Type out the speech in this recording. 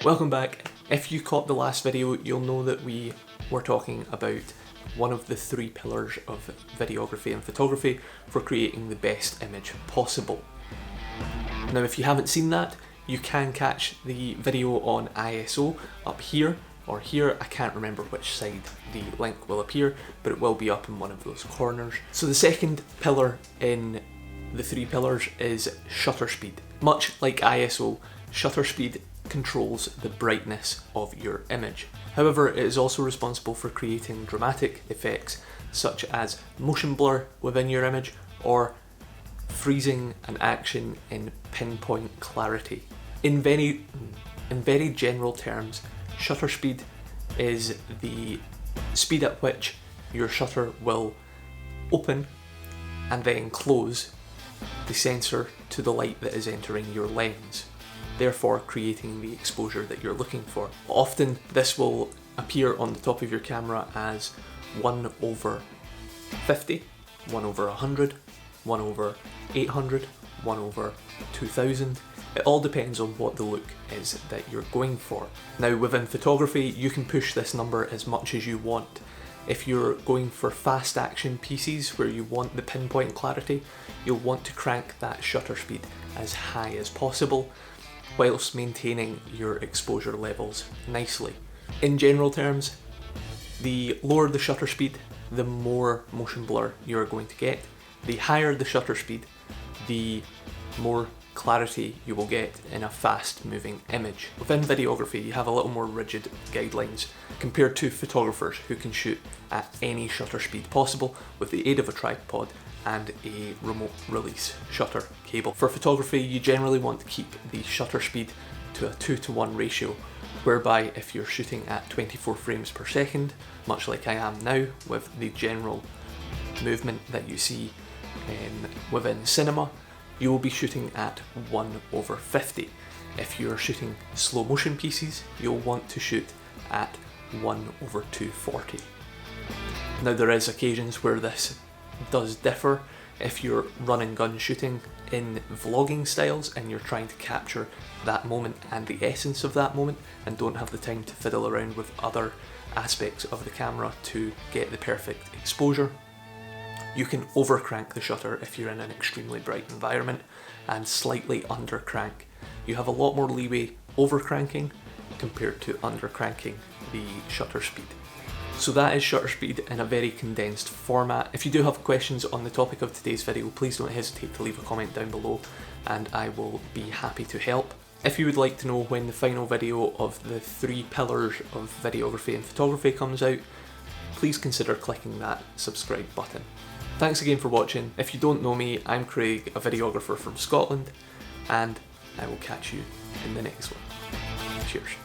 Welcome back. If you caught the last video, you'll know that we were talking about one of the three pillars of videography and photography for creating the best image possible. Now, if you haven't seen that, you can catch the video on ISO up here or here. I can't remember which side the link will appear, but it will be up in one of those corners. So the second pillar in the three pillars is shutter speed. Much like ISO, shutter speed controls the brightness of your image. However, it is also responsible for creating dramatic effects such as motion blur within your image or freezing an action in pinpoint clarity. In very general terms, shutter speed is the speed at which your shutter will open and then close the sensor to the light that is entering your lens, therefore creating the exposure that you're looking for. Often this will appear on the top of your camera as 1/50, 1/100, 1/800, 1/2000. It all depends on what the look is that you're going for. Now, within photography, you can push this number as much as you want. If you're going for fast action pieces where you want the pinpoint clarity, you'll want to crank that shutter speed as high as possible, whilst maintaining your exposure levels nicely. In general terms, the lower the shutter speed, the more motion blur you're going to get. The higher the shutter speed, the more clarity you will get in a fast moving image. Within videography, you have a little more rigid guidelines compared to photographers who can shoot at any shutter speed possible with the aid of a tripod and a remote release shutter cable. For photography, you generally want to keep the shutter speed to a 2:1 ratio, whereby if you're shooting at 24 frames per second, much like I am now with the general movement that you see within cinema, you will be shooting at 1/50. If you're shooting slow motion pieces, you'll want to shoot at 1/240. Now, there is occasions where this does differ. If you're run and gun shooting in vlogging styles and you're trying to capture that moment and the essence of that moment and don't have the time to fiddle around with other aspects of the camera to get the perfect exposure, you can over crank the shutter if you're in an extremely bright environment and slightly under crank. You have a lot more leeway over cranking compared to under cranking the shutter speed. So that is shutter speed in a very condensed format. If you do have questions on the topic of today's video, please don't hesitate to leave a comment down below and I will be happy to help. If you would like to know when the final video of the three pillars of videography and photography comes out, please consider clicking that subscribe button. Thanks again for watching. If you don't know me, I'm Craig, a videographer from Scotland, and I will catch you in the next one. Cheers.